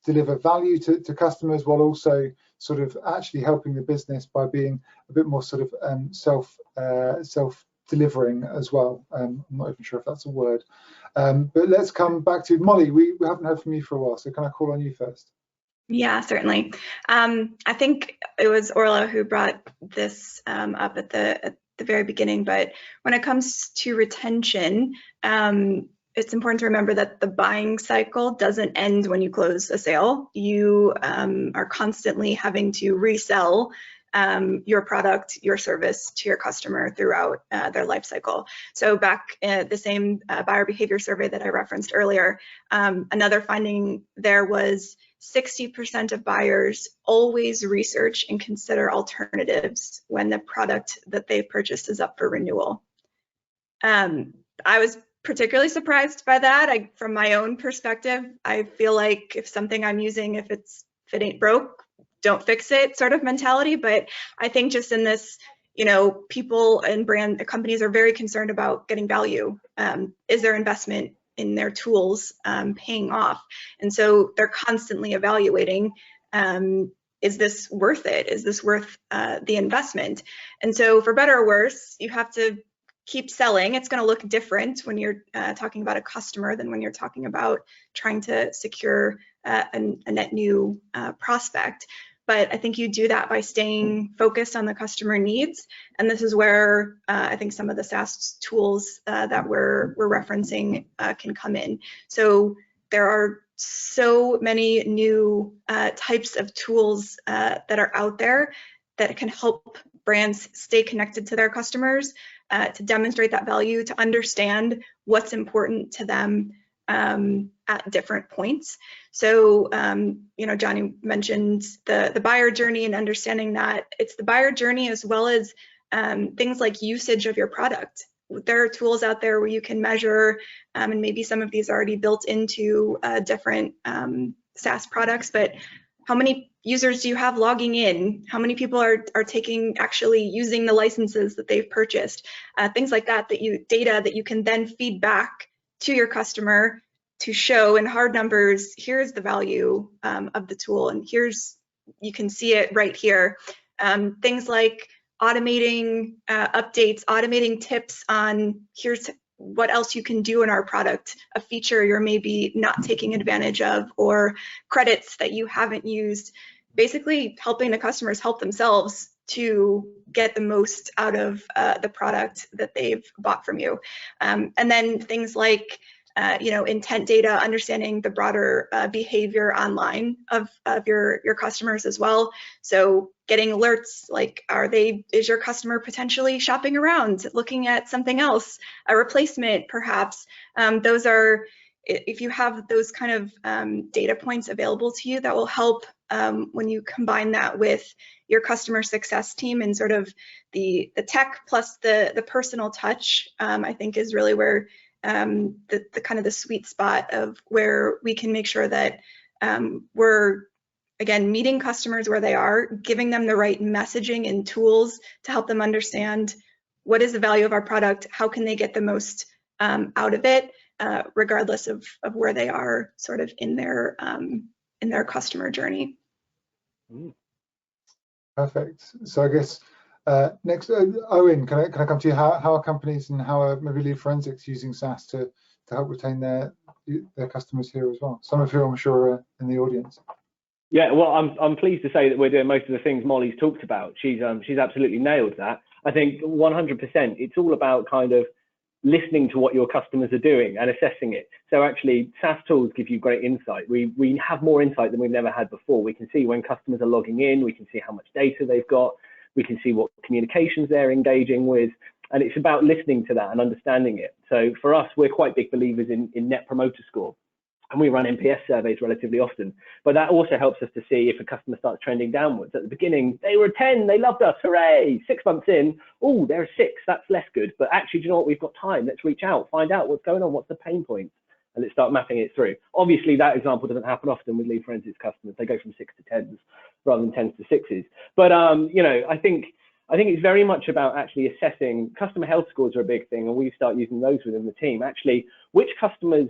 deliver value to customers, while also sort of actually helping the business by being a bit more sort of self-delivering as well. I'm not even sure if that's a word. But let's come back to Molly. We haven't heard from you for a while, so can I call on you first? Yeah, certainly. I think it was Orla who brought this up at the very beginning, but when it comes to retention, it's important to remember that the buying cycle doesn't end when you close a sale. You are constantly having to resell your product, your service to your customer throughout their life cycle. So back at the same buyer behavior survey that I referenced earlier, another finding there was 60% of buyers always research and consider alternatives when the product that they've purchased is up for renewal. I was particularly surprised by that. From my own perspective, I feel like if something I'm using, if it ain't broke, don't fix it sort of mentality. But I think just in this, you know, people and companies are very concerned about getting value. Is their investment in their tools paying off? And so they're constantly evaluating, is this worth it? Is this worth the investment? And so for better or worse, you have to keep selling. It's going to look different when you're talking about a customer than when you're talking about trying to secure a net new prospect. But I think you do that by staying focused on the customer needs. And this is where I think some of the SaaS tools that we're referencing can come in. So there are so many new types of tools that are out there that can help brands stay connected to their customers, to demonstrate that value, to understand what's important to them at different points. So, you know, Johnny mentioned the buyer journey and understanding that it's the buyer journey as well as things like usage of your product. There are tools out there where you can measure, and maybe some of these are already built into different SaaS products, but how many users do you have logging in? How many people are actually using the licenses that they've purchased? Things like that, data that you can then feed back to your customer to show in hard numbers, here's the value of the tool, and you can see it right here. Things like automating updates, automating tips on here's what else you can do in our product, a feature you're maybe not taking advantage of, or credits that you haven't used, basically helping the customers help themselves to get the most out of the product that they've bought from you. And then things like intent data, understanding the broader behavior online of your customers as well. So getting alerts like, is your customer potentially shopping around, looking at something else, a replacement perhaps? Those are, if you have those kind of data points available to you, that will help when you combine that with your customer success team, and sort of the tech plus the personal touch, I think is really where the kind of the sweet spot of where we can make sure that we're, again, meeting customers where they are, giving them the right messaging and tools to help them understand what is the value of our product, how can they get the most out of it, regardless of where they are sort of in their customer journey. Perfect. So I guess next, Owen, can I come to you? How are companies and how are maybe Lead Forensics using SaaS to help retain their customers here as well? Some of you, I'm sure, are in the audience. Yeah, well, I'm pleased to say that we're doing most of the things Molly's talked about. She's absolutely nailed that. I think 100%. It's all about kind of listening to what your customers are doing and assessing it. So actually, SaaS tools give you great insight. We have more insight than we've never had before. We can see when customers are logging in. We can see how much data they've got. We can see what communications they're engaging with. And it's about listening to that and understanding it. So for us, we're quite big believers in Net Promoter Score. And we run NPS surveys relatively often, but that also helps us to see if a customer starts trending downwards. At the beginning, they were a 10, they loved us, hooray! 6 months in, oh, they're a 6, that's less good. But actually, do you know what? We've got time. Let's reach out, find out what's going on, what's the pain point, and let's start mapping it through. Obviously, that example doesn't happen often with Lead Forensics customers. They go from 6 to 10s rather than 10s to 6s. But I think it's very much about actually assessing. Customer health scores are a big thing, and we start using those within the team. Actually, which customers,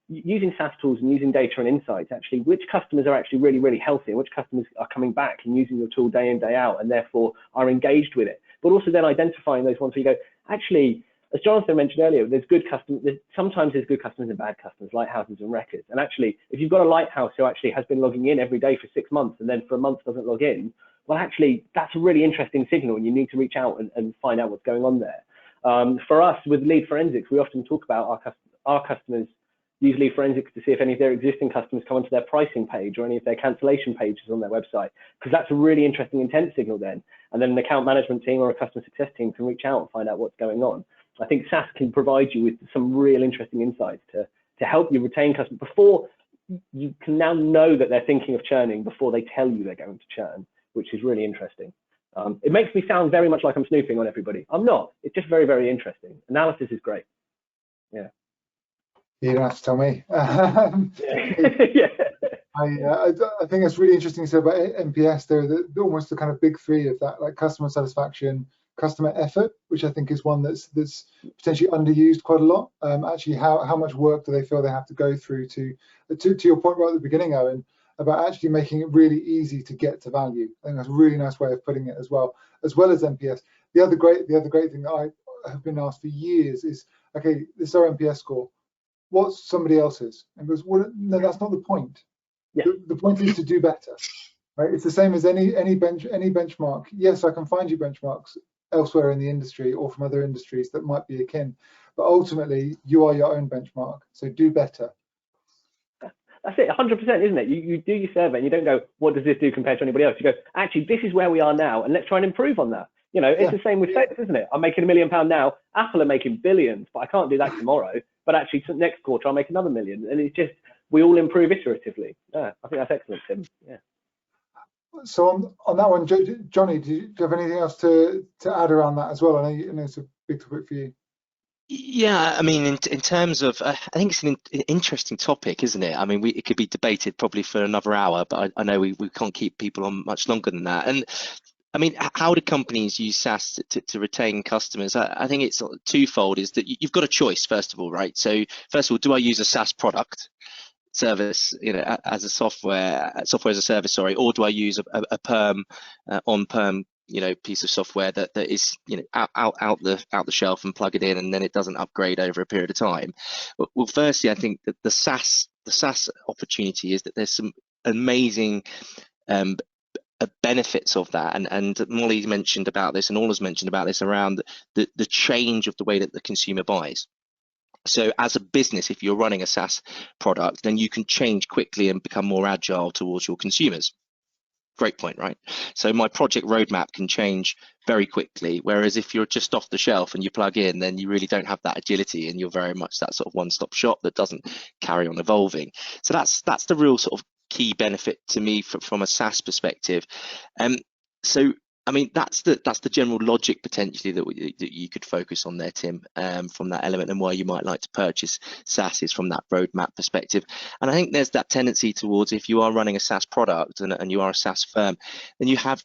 using SaaS tools and using data and insights, actually, which customers are actually really, really healthy, and which customers are coming back and using your tool day in, day out, and therefore are engaged with it. But also then identifying those ones where you go, actually, as Jonathan mentioned earlier, there's good customers, sometimes there's good customers and bad customers, lighthouses and wreckers. And actually, if you've got a lighthouse who actually has been logging in every day for 6 months and then for a month doesn't log in, well, actually, that's a really interesting signal, and you need to reach out and find out what's going on there. For us, with Lead Forensics, we often talk about our customers use Lead Forensics to see if any of their existing customers come onto their pricing page or any of their cancellation pages on their website, because that's a really interesting intent signal then. And then an account management team or a customer success team can reach out and find out what's going on. I think SaaS can provide you with some real interesting insights to help you retain customers before you can now know that they're thinking of churning before they tell you they're going to churn, which is really interesting. It makes me sound very much like I'm snooping on everybody. I'm not. It's just very, very interesting. Analysis is great. Yeah. You don't have to tell me. Yeah. I think it's really interesting to say about NPS. They're almost the kind of big three of that, like customer satisfaction, customer effort, which I think is one that's potentially underused quite a lot. Actually, how much work do they feel they have to go through to your point right at the beginning, Owen, about actually making it really easy to get to value. I think that's a really nice way of putting it as well as NPS. The other great thing that I have been asked for years is, okay, this is our NPS score. What's somebody else's? And goes, well, no, that's not the point. Yeah. The point is to do better, right? It's the same as any benchmark. Yes, I can find you benchmarks elsewhere in the industry or from other industries that might be akin, but ultimately you are your own benchmark. So do better. That's it, 100%, isn't it? You do your survey and you don't go, what does this do compared to anybody else? You go, actually, this is where we are now, and let's try and improve on that. You know, it's the same with sex, isn't it? I'm making £1 million now. Apple are making billions, but I can't do that tomorrow. But actually, next quarter, I'll make another million. And it's just, we all improve iteratively. Yeah, I think that's excellent, Tim. Yeah. So on that one, Johnny, do you have anything else to add around that as well? I know it's a big topic for you. Yeah, I mean, in terms of, I think it's an interesting topic, isn't it? I mean, it could be debated probably for another hour, but I know we can't keep people on much longer than that. And I mean, how do companies use SaaS to retain customers? I think it's twofold. Is that you've got a choice, first of all, right? So first of all, do I use a SaaS product service, as a software as a service, sorry, or do I use a perm on-perm piece of software that is out the shelf and plug it in and then it doesn't upgrade over a period of time? Well, firstly, I think that the SaaS opportunity is that there's some amazing benefits of that, and Molly mentioned about this and Ola's mentioned about this around the change of the way that the consumer buys. So as a business, if you're running a SaaS product, then you can change quickly and become more agile towards your consumers. Great point, right? So my project roadmap can change very quickly, whereas if you're just off the shelf and you plug in, then you really don't have that agility, and you're very much that sort of one-stop shop that doesn't carry on evolving. So that's the real sort of key benefit to me from a SaaS perspective. So I mean, that's the general logic potentially that you could focus on there, Tim, from that element, and why you might like to purchase SaaS is from that roadmap perspective. And I think there's that tendency towards, if you are running a SaaS product and you are a SaaS firm, then you have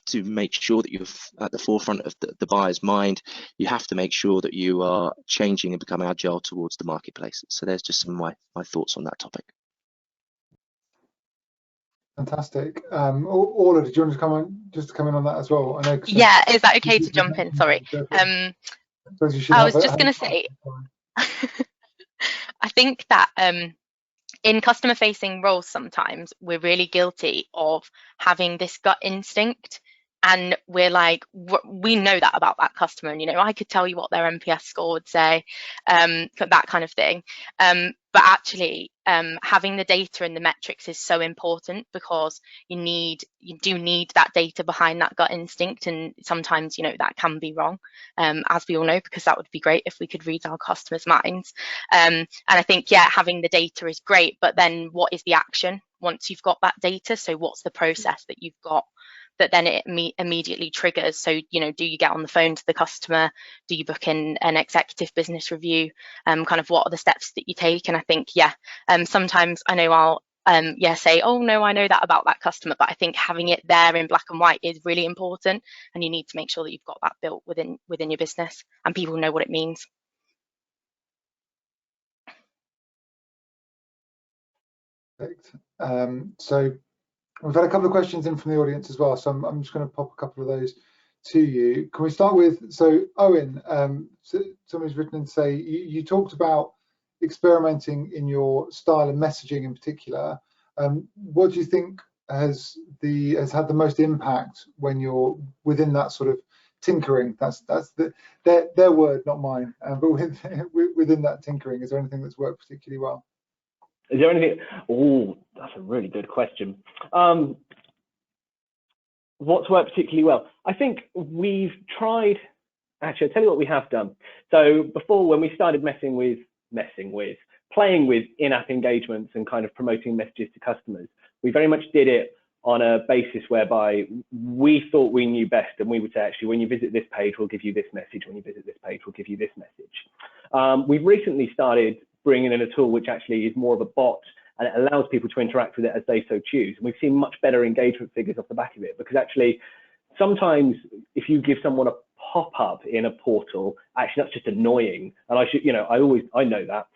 to make sure that you're at the forefront of the buyer's mind. You have to make sure that you are changing and becoming agile towards the marketplace. So there's just some of my thoughts on that topic. Fantastic. Orla, did you want to come in on that as well? I know. Yeah, is that okay to jump in? Sorry. I was just going to say, I think that in customer facing roles, sometimes we're really guilty of having this gut instinct, and we're like, we know that about that customer, and I could tell you what their NPS score would say, that kind of thing. But actually, having the data and the metrics is so important, because you do need that data behind that gut instinct, and sometimes that can be wrong, as we all know, because that would be great if we could read our customers' minds. And I think, yeah, having the data is great, but then what is the action once you've got that data? So what's the process that you've got that then it immediately triggers? So do you get on the phone to the customer? Do you book in an executive business review? Kind of what are the steps that you take? And I think, sometimes I know I'll say, oh no, I know that about that customer, but I think having it there in black and white is really important, and you need to make sure that you've got that built within your business and people know what it means. Perfect. So we've had a couple of questions in from the audience as well, so I'm just going to pop a couple of those to you. Can we start with, so Owen, somebody's written in to say, you talked about experimenting in your style and messaging in particular. What do you think has had the most impact when you're within that sort of tinkering? That's their word, not mine. But within that tinkering, is there anything that's worked particularly well? Is there anything? Oh, that's a really good question. What's worked particularly well? I think we've tried. Actually, I'll tell you what we have done. So before, when we started playing with in-app engagements and kind of promoting messages to customers, we very much did it on a basis whereby we thought we knew best, and we would say, actually, when you visit this page, we'll give you this message. When you visit this page, we'll give you this message. We've recently started bringing in a tool which actually is more of a bot, and it allows people to interact with it as they so choose. And we've seen much better engagement figures off the back of it, because actually sometimes if you give someone a pop-up in a portal, actually that's just annoying. And I know that.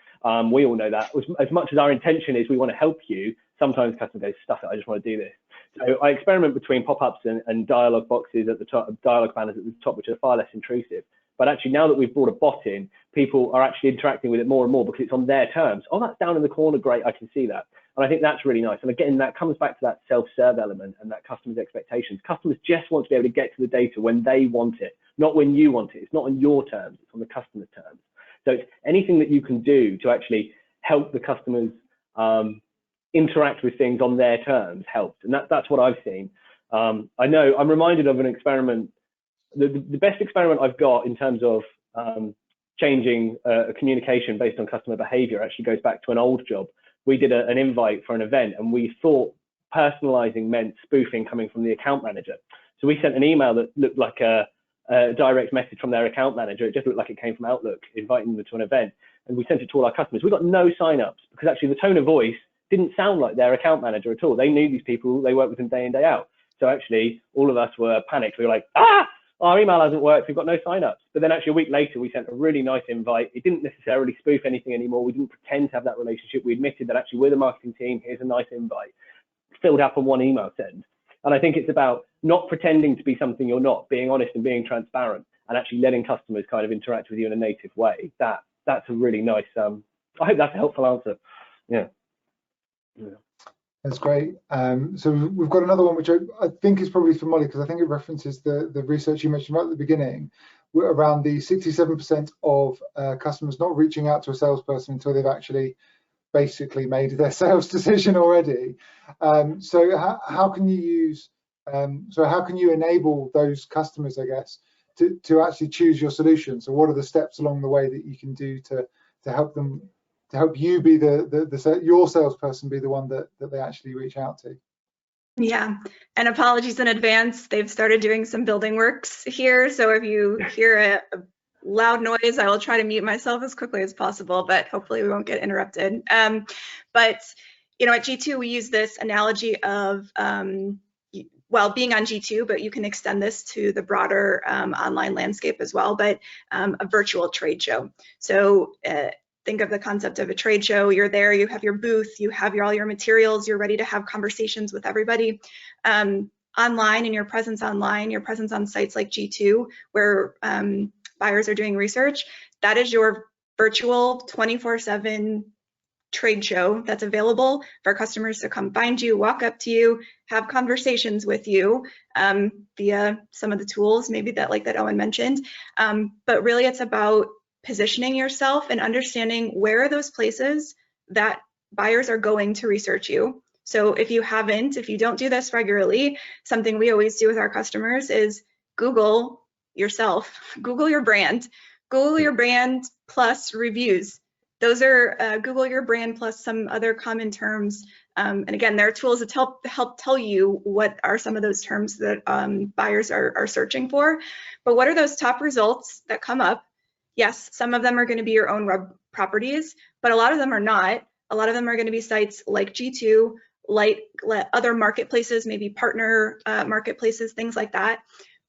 We all know that. As much as our intention is we want to help you, sometimes customers go, stuff it, I just want to do this. So I experiment between pop-ups and dialogue boxes at the top, dialogue banners at the top, which are far less intrusive. But actually, now that we've brought a bot in, people are actually interacting with it more and more because it's on their terms. Oh, that's down in the corner. Great, I can see that. And I think that's really nice. And again, that comes back to that self-serve element and that customer's expectations. Customers just want to be able to get to the data when they want it, not when you want it. It's not on your terms, it's on the customer's terms. So it's anything that you can do to actually help the customers interact with things on their terms helps. And that's what I've seen. I know I'm reminded of an experiment. The best experiment I've got in terms of changing a communication based on customer behavior actually goes back to an old job. We did an invite for an event, and we thought personalizing meant spoofing coming from the account manager. So we sent an email that looked like a direct message from their account manager. It just looked like it came from Outlook, inviting them to an event. And we sent it to all our customers. We got no sign-ups because actually the tone of voice didn't sound like their account manager at all. They knew these people, they worked with them day in, day out. So actually all of us were panicked. We were like, our email hasn't worked, we've got no sign-ups. But then actually a week later, we sent a really nice invite. It didn't necessarily spoof anything anymore. We didn't pretend to have that relationship. We admitted that actually we're the marketing team, here's a nice invite. Filled out on one email send. And I think it's about not pretending to be something you're not, being honest and being transparent, and actually letting customers kind of interact with you in a native way. That's a really nice, I hope that's a helpful answer. Yeah. That's great. So we've got another one, which I think is probably for Molly, because I think it references the research you mentioned right at the beginning, around the 67% of customers not reaching out to a salesperson until they've actually basically made their sales decision already. So how can you use, how can you enable those customers, I guess, to actually choose your solution? So what are the steps along the way that you can do to help them, to help you be your salesperson be the one that they actually reach out to? Yeah, and apologies in advance. They've started doing some building works here, so if you hear a loud noise, I will try to mute myself as quickly as possible, but hopefully we won't get interrupted. But you know, at G2 we use this analogy of well, being on G2, but you can extend this to the broader online landscape as well, but a virtual trade show. So think of the concept of a trade show. You're there, you have your booth, you have all your materials, you're ready to have conversations with everybody. Online, and your presence online, your presence on sites like G2, where buyers are doing research, that is your virtual 24/7 trade show that's available for customers to come find you, walk up to you, have conversations with you via some of the tools, maybe that Owen mentioned. But really it's about positioning yourself and understanding where are those places that buyers are going to research you. So if you don't do this regularly, something we always do with our customers is Google yourself, Google your brand plus reviews. Those are Google your brand plus some other common terms. And again, there are tools that help tell you what are some of those terms that buyers are searching for. But what are those top results that come up? Yes, some of them are going to be your own web properties, but a lot of them are not. A lot of them are going to be sites like G2, like other marketplaces, maybe partner marketplaces, things like that.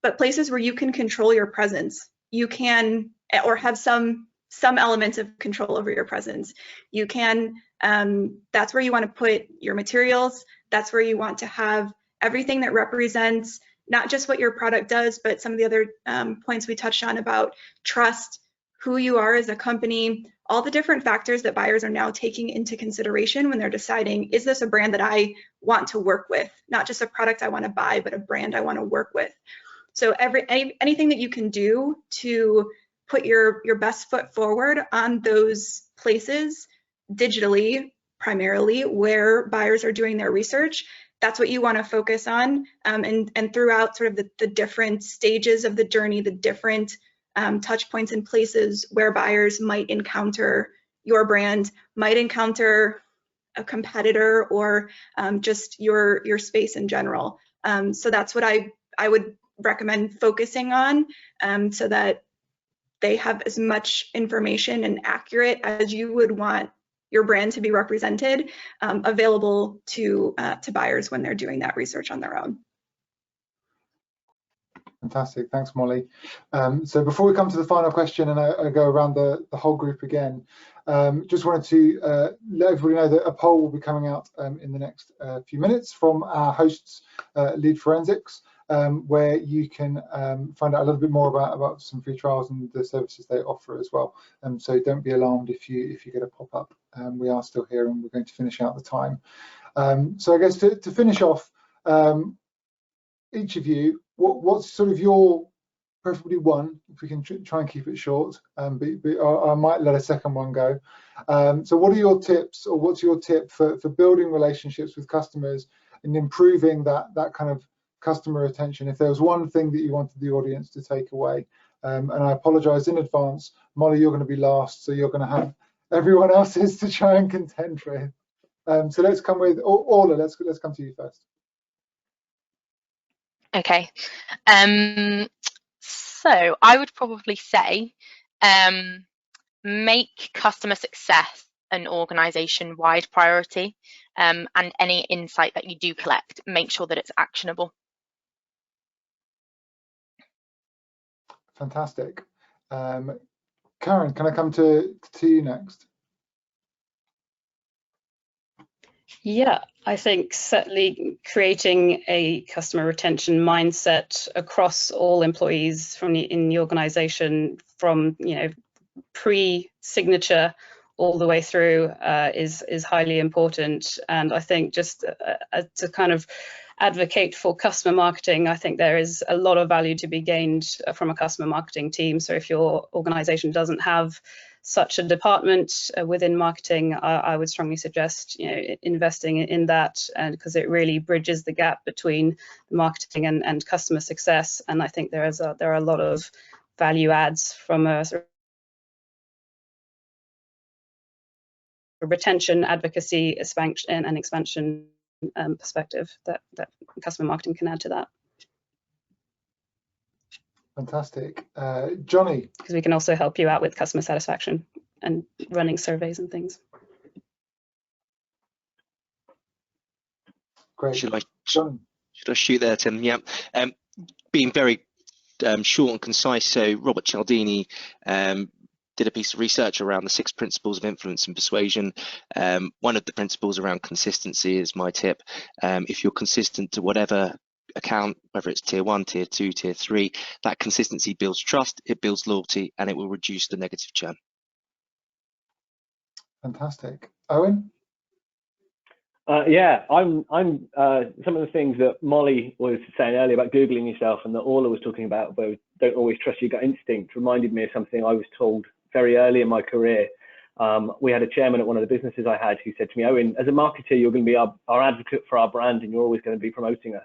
But places where you can control your presence. You can, or have some elements of control over your presence. You can, that's where you want to put your materials. That's where you want to have everything that represents not just what your product does, but some of the other points we touched on about trust, who you are as a company, all the different factors that buyers are now taking into consideration when they're deciding, is this a brand that I want to work with? Not just a product I want to buy, but a brand I want to work with. So anything that you can do to put your best foot forward on those places digitally, primarily where buyers are doing their research, that's what you want to focus on. And throughout sort of the different stages of the journey, the different touch points and places where buyers might encounter your brand, might encounter a competitor, or just your space in general. So that's what I would recommend focusing on, so that they have as much information and accurate as you would want your brand to be represented, available to buyers when they're doing that research on their own. Fantastic, thanks Molly. So before we come to the final question and I go around the whole group again, just wanted to let everybody know that a poll will be coming out in the next few minutes from our hosts, Lead Forensics, where you can find out a little bit more about some free trials and the services they offer as well. So don't be alarmed if you get a pop-up. We are still here and we're going to finish out the time. So I guess to finish off, each of you, what's sort of your, preferably one, if we can try and keep it short, but I might let a second one go. So what are your tips, or what's your tip for building relationships with customers and improving that kind of customer retention? If there was one thing that you wanted the audience to take away, and I apologize in advance, Molly, you're going to be last, so you're going to have everyone else's to try and contend with. So let's come with Orla. Let's come to you first. Okay, so I would probably say make customer success an organization-wide priority, and any insight that you do collect, make sure that it's actionable. Fantastic. Karen, can I come to you next? Yeah, I think certainly creating a customer retention mindset across all employees in the organization, from pre-signature all the way through, is highly important. And I think just to kind of advocate for customer marketing, I think there is a lot of value to be gained from a customer marketing team. So if your organization doesn't have such a department within marketing, I would strongly suggest investing in that, because it really bridges the gap between marketing and customer success. And I think there are a lot of value adds from a sort of retention, advocacy, expansion, and expansion perspective that customer marketing can add to that. Fantastic. Johnny? Because we can also help you out with customer satisfaction and running surveys and things. Great. Should I shoot there, Tim? Yeah. Being very short and concise, so Robert Cialdini did a piece of research around the 6 principles of influence and persuasion. One of the principles around consistency is my tip. If you're consistent to whatever account, whether it's tier 1, tier 2, tier 3, that consistency builds trust, it builds loyalty, and it will reduce the negative churn. Fantastic. Owen? Yeah, I'm some of the things that Molly was saying earlier about Googling yourself, and that Orla was talking about, but don't always trust your gut instinct, reminded me of something I was told very early in my career. We had a chairman at one of the businesses I had who said to me, Owen, as a marketer, you're going to be our advocate for our brand, and you're always going to be promoting us.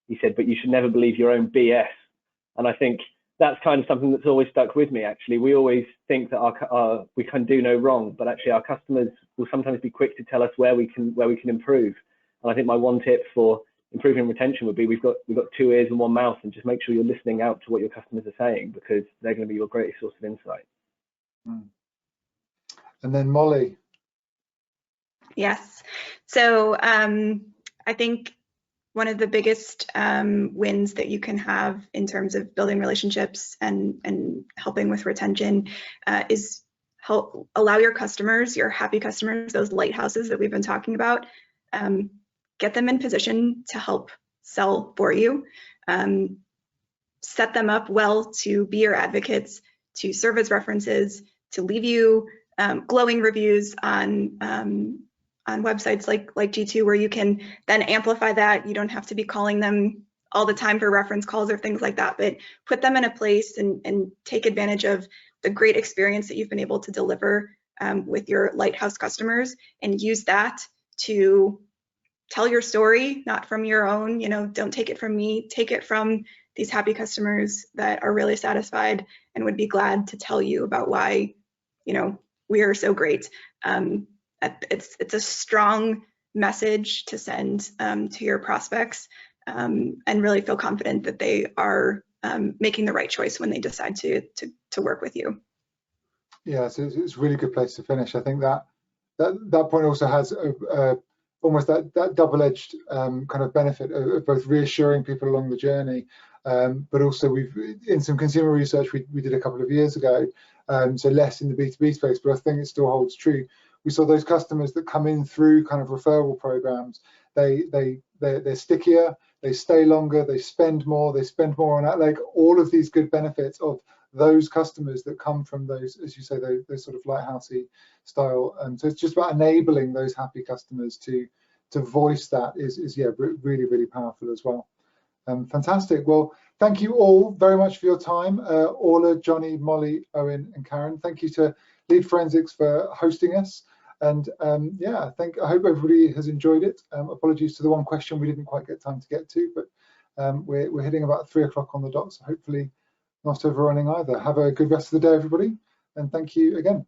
He said, but you should never believe your own BS. And I think that's kind of something that's always stuck with me, actually. We always think that we can do no wrong, but actually our customers will sometimes be quick to tell us where we can improve. And I think my one tip for improving retention would be we've got 2 ears and 1 mouth, and just make sure you're listening out to what your customers are saying, because they're going to be your greatest source of insight. And then Molly. Yes. So I think one of the biggest wins that you can have in terms of building relationships and helping with retention is allow your customers, your happy customers, those lighthouses that we've been talking about, get them in position to help sell for you. Set them up well to be your advocates, to serve as references, to leave you glowing reviews on websites like G2, where you can then amplify that. You don't have to be calling them all the time for reference calls or things like that, but put them in a place and take advantage of the great experience that you've been able to deliver with your lighthouse customers, and use that to tell your story, not from your own, don't take it from me, take it from these happy customers that are really satisfied and would be glad to tell you about why, we are so great. It's a strong message to send to your prospects, and really feel confident that they are making the right choice when they decide to work with you. Yeah, so it's a really good place to finish. I think that point also has almost that double-edged kind of benefit of both reassuring people along the journey, but also we've in some consumer research we did a couple of years ago, so less in the B2B space, but I think it still holds true. We saw those customers that come in through kind of referral programs, they're stickier, they stay longer, they spend more on that, like all of these good benefits of those customers that come from those, as you say, those sort of lighthousey style. So it's just about enabling those happy customers to voice that is yeah, really, really powerful as well. Fantastic. Well, thank you all very much for your time. Orla, Johnny, Molly, Owen, and Karen. Thank you to Lead Forensics for hosting us. And yeah, I hope everybody has enjoyed it. Apologies to the one question we didn't quite get time to get to, but we're hitting about 3 o'clock on the dot, so hopefully not overrunning either. Have a good rest of the day, everybody, and thank you again.